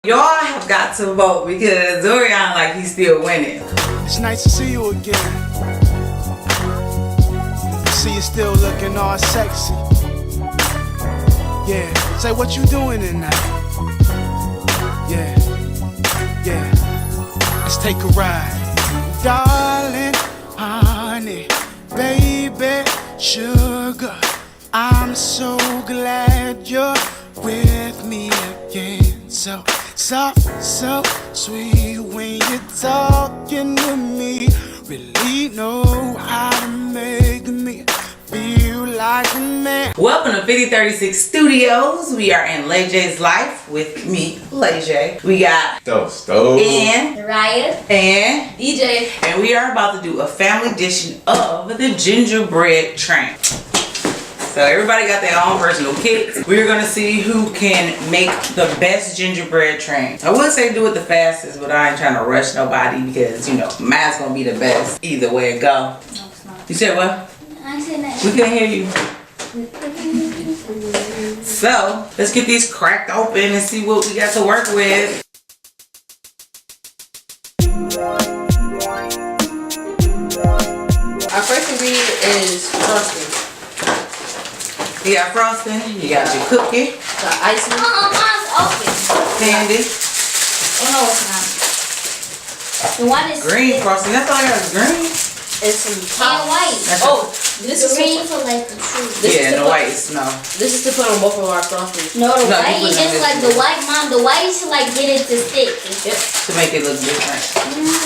Y'all have got to vote because Zorian like he's still winning. It's nice to see you again. See you still looking all sexy. Yeah, say what you doing tonight? Yeah, let's take a ride. Darling, honey, baby, sugar, I'm so glad you're with me again. So soft, so sweet when you're talking to me. Really know how to make me feel like a man. Welcome to 5036 Studios. We are in LayJ's life with me, LayJ. We got Stove and Raya and DJ, and we are about to do a family edition of the Gingerbread Train. So everybody got their own personal kits. We're gonna see who can make the best gingerbread train. I would say do it the fastest, but I ain't trying to rush nobody because, you know, mine's gonna be the best either way it go. No, it's not. You said what? I said that. We couldn't hear you. So let's get these cracked open and see what we got to work with. Our first ingredient is frosting. You got frosting, you got your cookie, The icing. Mine's open. candy, Oh no, it's not. The one is green frosting. That's all I got is green. And some and top. white. That's Oh, this is Green to, for like the truth. this is yeah, to the put, white is no. This is to put on both of our frostings. No, the No, you white put is it in just this like the white, mom. The white is to like get it to stick. Yep. To make it look different.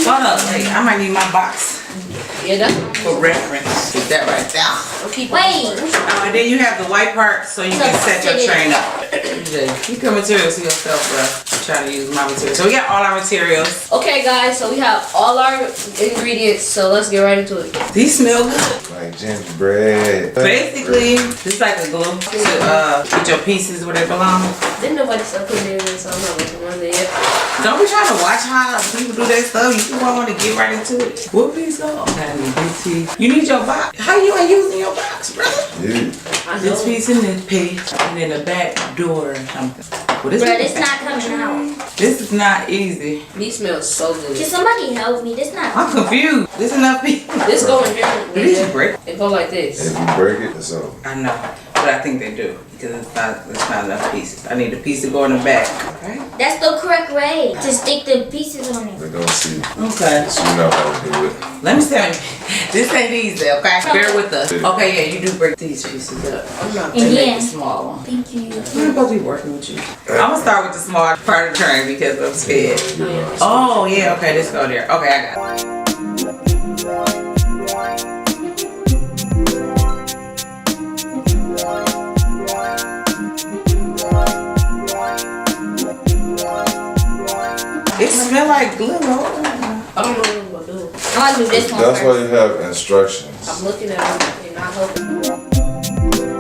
Hold up, wait, I might need my box Yeah, that's for reference. Get that right there. I'll keep Wait. Oh, and then you have the white part so you can set your train up. Keep your materials to yourself, bro. I'm trying to use my materials. So we got all our materials. Okay, guys, so we have all our ingredients, so let's get right into it. These smell good. like gingerbread. Basically, it's like a glue to get your pieces where they belong. Didn't nobody start putting it in, so I'm not looking on there yet. Don't be trying to watch how people do their stuff. You just want to get right into it. What piece go? Okay, I need this piece. You need your box. How you ain't using your box, brother? Yeah. I know. This piece and this piece, and then the back door or something. Well, Bro, this not coming out. This is not easy. These smell so Can good. somebody help me? This not. I'm confused. This enough pieces. This go in here. Do these break? It go like this. If you break it, it's over. I know, but I think they do because it's not enough pieces. I need a piece to go in the back. Okay. That's the correct way to stick the pieces on it. They're gonna see. Okay. So you know how to do it. Let me tell you, this ain't easy. Okay. Bear with us. Okay. Yeah, you do break these pieces up. I'm not. And make Yeah. the small one. Thank you. I'm supposed to be working with you. I'm gonna start with the small part of the train because I'm scared. Oh yeah. Okay. Let's go there. Okay, I got it. It smell like glue. I don't know what I'm gonna do. I'm gonna do this one That's first. why you have instructions. I'm looking at them. They're not helping.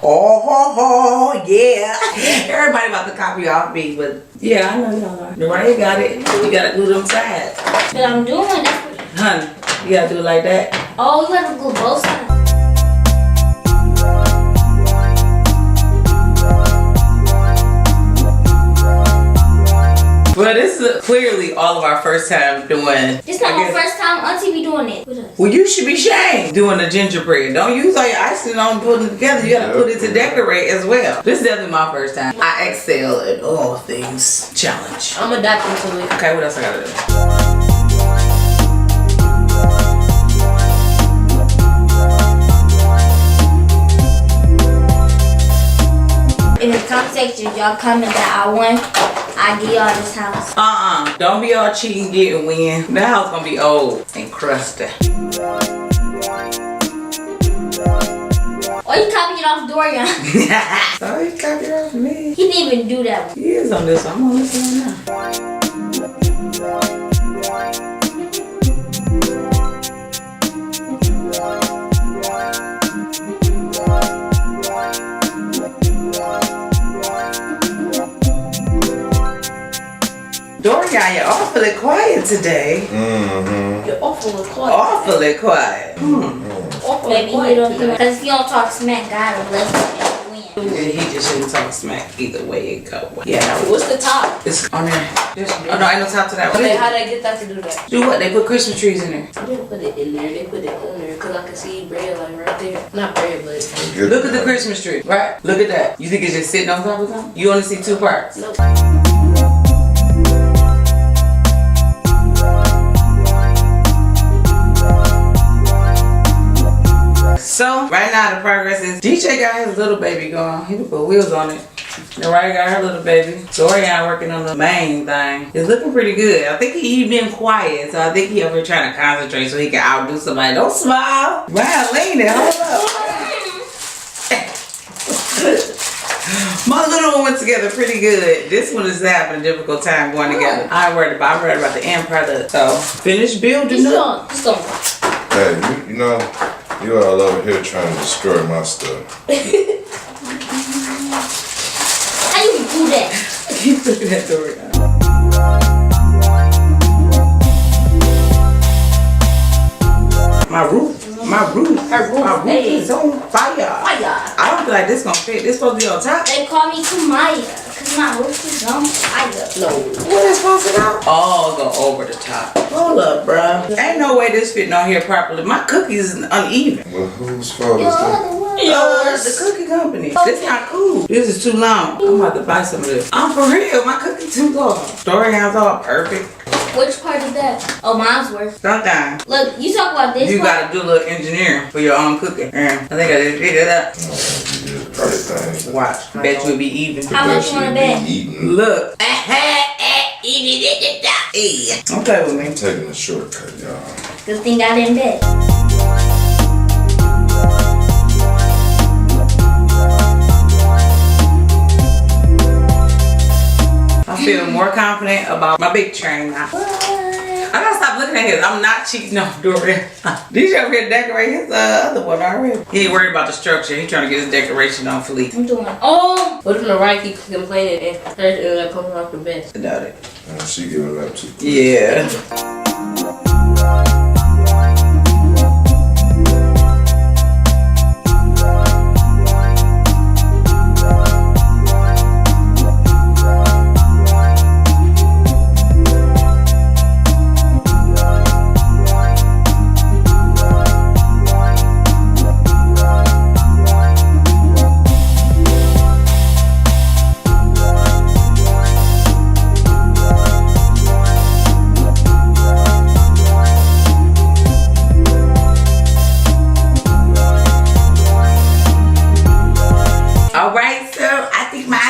Oh, yeah. Everybody about to copy off me, but yeah, I know y'all are. Right, got it. You gotta glue them sides. But I'm doing that. Honey, you gotta do it like that. Oh, you have to glue both sides. Well, this is clearly all of our first time doing. This not I my guess- first time Auntie be doing it with us. Well, you should be shamed doing the gingerbread. Don't use all your icing on putting it together. You gotta put it to decorate as well. This is definitely my first time. I excel at all things challenge. I'm adapting to it. Okay, what else I gotta do? In the comment section, y'all comment that I won. I give y'all this house. Don't be all cheating, get and win. That house gonna be old and crusty. Oh, you copying off Dorian. Sorry, you copied off me. He didn't even do that one. He is on this one. I'm gonna listen now. Dorian, you're awfully quiet today. Mm-hmm. You're awfully quiet. Awfully quiet. Awfully Maybe he quiet. don't hear. Because if you don't talk smack, God will bless him and win. Yeah, he just shouldn't talk smack either way it go. Yeah, What's the top? it's on there. Oh no, ain't no top to that Okay, one. how did I get that to do that? Do what? They put Christmas trees in there. They didn't put it in there. They put it on there because I can see bread like right there. Not bread, but Look at the Christmas tree, right? Look at that. You think it's just sitting on top of something? You only see two parts. nope. So right now the progress is DJ got his little baby going. He put wheels on it. Mariah got her little baby. Dorian working on the main thing. It's looking pretty good. I think he been quiet, so I think he over here trying to concentrate so he can outdo somebody. Don't smile. Wow, Lena, hold up. My little one went together pretty good. This one is having a difficult time going together. I'm worried about the end product. So finish building up. Just don't. Hey, you know, you all over here trying to destroy my stuff. How you do that? Keep looking at Dorian. My roof is on fire. I don't feel like this gonna fit. This supposed to be on top. They call me Kamaya because my roof is on fire. No. What is supposed to go? Oh, go over the top. Hold up, bruh. Ain't no way this fitting on here properly. My cookies is uneven. Well, whose fault is that? The cookie company. This not cool. This is too long. I'm about to buy some of this. I'm for real. My cookie too long. Dorian's all perfect. Which part is that? Oh, mine's worse. Sometimes Look, you talk about this you part. gotta do a little engineering for your own cooking. Yeah, I think I just figured it out. You did the right thing. Watch. Bet you it'll be even. How much you wanna bet? Eating. Look. Okay with me. I'm taking a shortcut, y'all. Good thing I didn't bet. I feel more confident about my big train now. I gotta stop looking at his. I'm not cheating on Dorian. DJ over here decorating his other one already. He ain't worried about the structure. He trying to get his decoration on fleek. I'm doing. Oh, What if Mariah keeps complaining and her is like coming off the bed? I doubt it. And she giving up too quick. Yeah.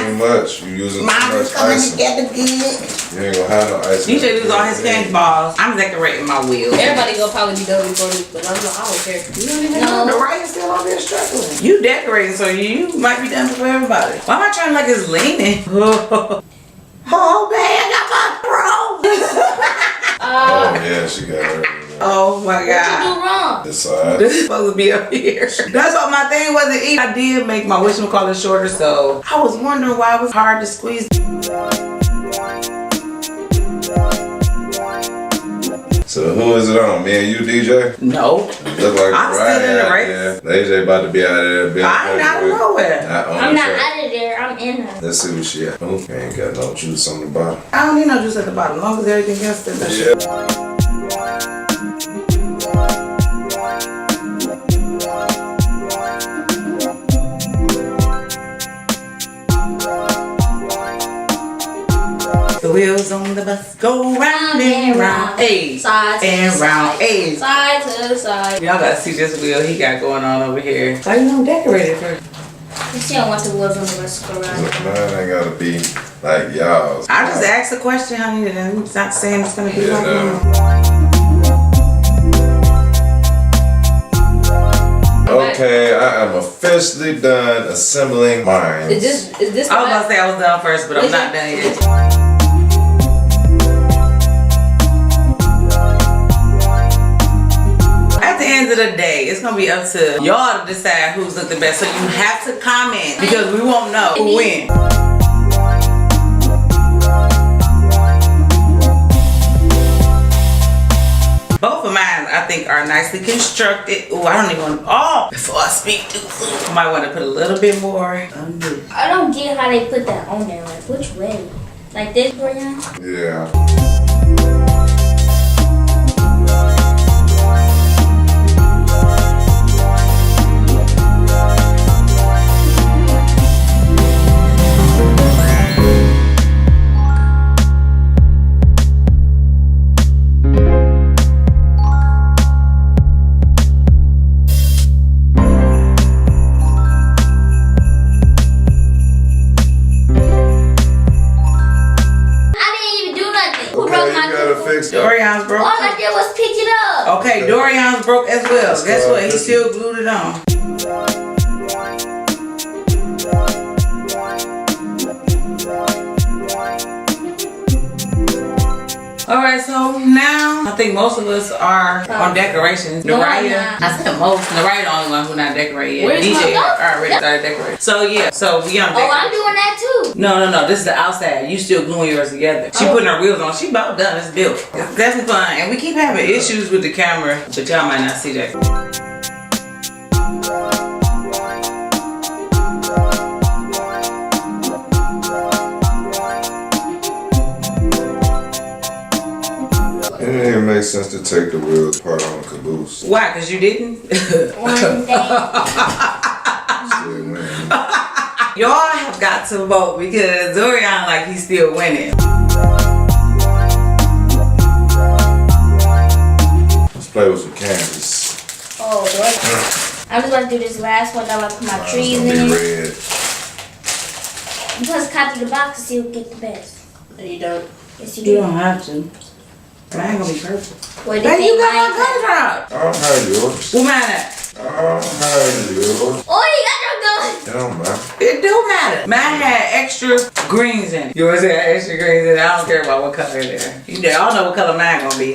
Too much. You using too Mine much is coming icing. together good. You ain't gonna have no icing. DJ lose all his candy balls. I'm decorating my wheel. Everybody gonna probably be done before me, but I don't care. You don't even know. The right is still over there struggling. You decorating, so you might be done before everybody. Why am I trying like it's leaning? Oh man, I got Oh yeah, she got her. Oh my what you god. do wrong? This side. This is supposed to be up here. That's why my thing wasn't eating. I did make my whatchamacallit shorter, so I was wondering why it was hard to squeeze. So who is it on? Me and you, DJ? No. Look like I'm still in the race. Yeah. AJ about to be out of there. I'm out of nowhere. I'm not out of there. I'm in her. Let's see what she at. Oh, ain't got no juice on the bottom. I don't need no juice at the bottom, as long as everything else is that shit. The wheels on the bus go round and round, ayy, Side to and round, ayy. Side to side. Y'all gotta see this wheel he got going on over here. Why you don't decorate it for? You see, I want the wheels on the bus to go around. Look, mine ain't gotta be like y'all's. I just asked a question, honey, and I'm not saying it's gonna be Yeah, like no. that. Okay, I am officially done assembling mine. Is this I was about to say I was done first, but I'm not done yet. At the end of the day, it's gonna be up to y'all to decide who's looked the best. So you have to comment because we won't know who wins. think are nicely constructed. Oh, I don't even want to, before I speak too soon, I might want to put a little bit more on this. I don't get how they put that on there. Like, which way? Like this, Brian? Yeah. Dorian's broke. All I did was pick it up. Okay, Dorian's broke as well. Guess what? He still glued it on. Alright, so now I think most of us are on decorations. Naraya, I said most. Naraya the only one who not decorated yet. DJ already started decorating. So yeah, so we on decorating. Oh, I'm doing that too. No. This is the outside. You still gluing yours together. She putting her wheels on. She about done. It's built. It's definitely fun. And we keep having issues with the camera, but y'all might not see that. It didn't even make sense to take the wheels part on the caboose. Why? Because you didn't? One day. Still winning. Y'all have got to vote because Dorian like he's still winning. Let's play with some canvas. Oh, boy. I'm just about to do this last one. I'm about to put my Mine's trees gonna in. be red. I'm supposed to copy the box to see who get the best. No, you don't. Yes, you You do. don't have to. Mine gonna be purple. Wait, Hey, you got my gumdrop. I don't have yours. What mine at? I don't have yours. Oh, you got your gun. It don't matter. It do matter. Mine had extra greens in it. Yours had extra greens in it. I don't care about what color it is. You all know what color mine gonna be.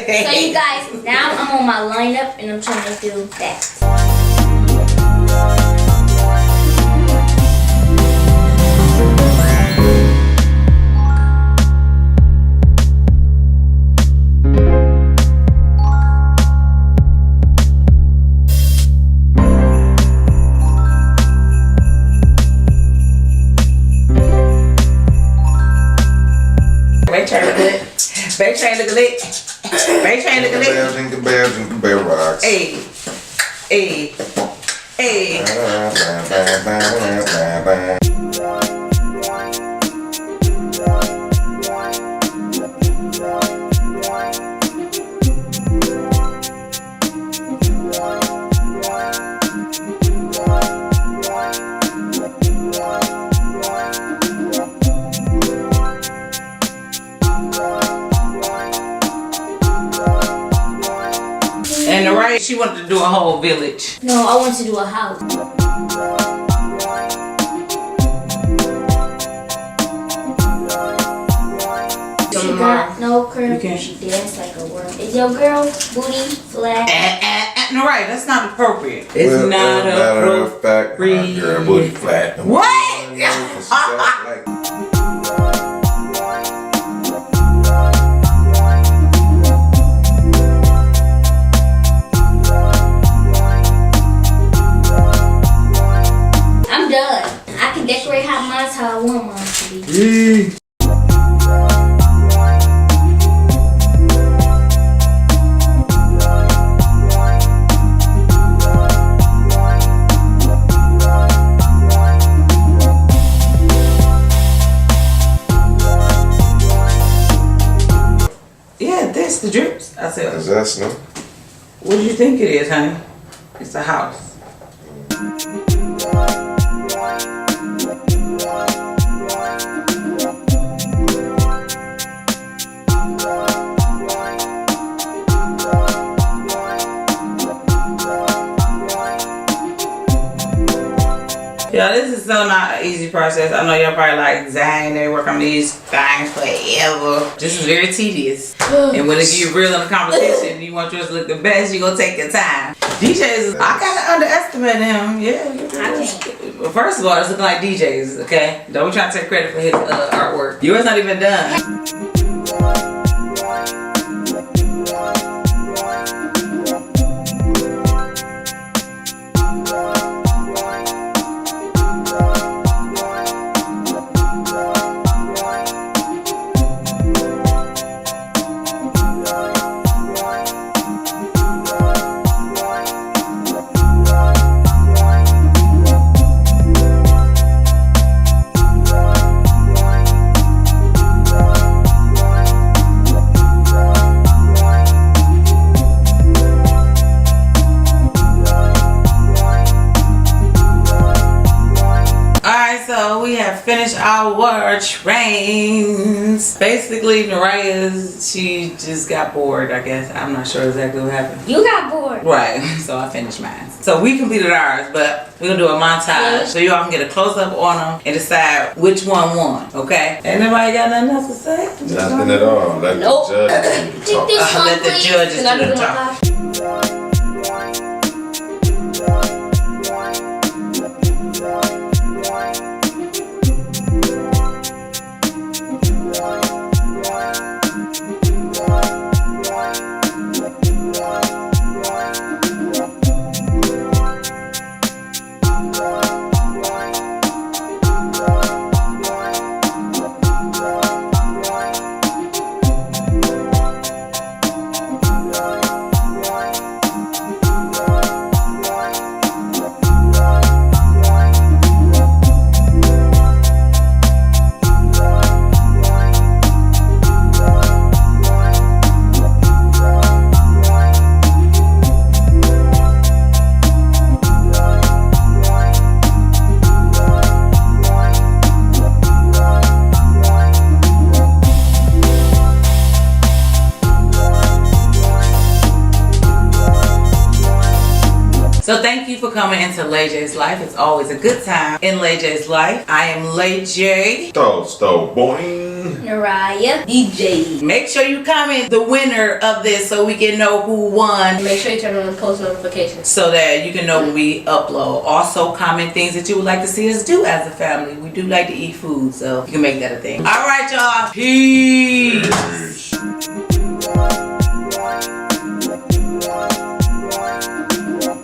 So you guys, now I'm on my lineup and I'm trying to do that. Back train look lit. Back train look lit. Back train look lit. Jingle bells, jingle bell rocks. Hey. Hey. Hey. And the right, she wanted to do a whole village. No, I want to do a house. She got no curve. You can't. She dance like a worm. Is your girl booty flat? No, right, that's not appropriate. It's Well, not as a matter of fact, appropriate. my girl booty flat. What? Like, I'm done. I can decorate how I want mine to be. Yeah, that's the drips. I said, is that snow? what do you think it is, honey? It's a house. Yeah, this is so not an easy process. I know y'all probably like, dang, they work on these things forever. This is very tedious. And when it get real in a competition, you want yours to look the best, you're gonna take your time. DJs, I kinda underestimated him. Yeah. I can't. Well, first of all, it's looking like DJs, okay? Don't try to take credit for his artwork. Yours not even done. So we have finished our trains. Basically, Naraya's, she just got bored, I guess. I'm not sure exactly what happened. You got bored. Right, so I finished mine. So we completed ours, but we're gonna do a montage so y'all can get a close up on them and decide which one won, okay? Ain't nobody got nothing else to say? Nothing at all. Let Nope. the judges do the talk. This one, Let the please. judges Can I do do the the talk. So thank you for coming into Lay J's life. It's always a good time in Lay J's life. I am Lay J. Stole, boing. Naraya. DJ. Make sure you comment the winner of this so we can know who won, Make sure you turn on the post notifications. so that you can know when we upload. Also comment things that you would like to see us do as a family. We do like to eat food, so you can make that a thing. All right, y'all. Peace. Peace.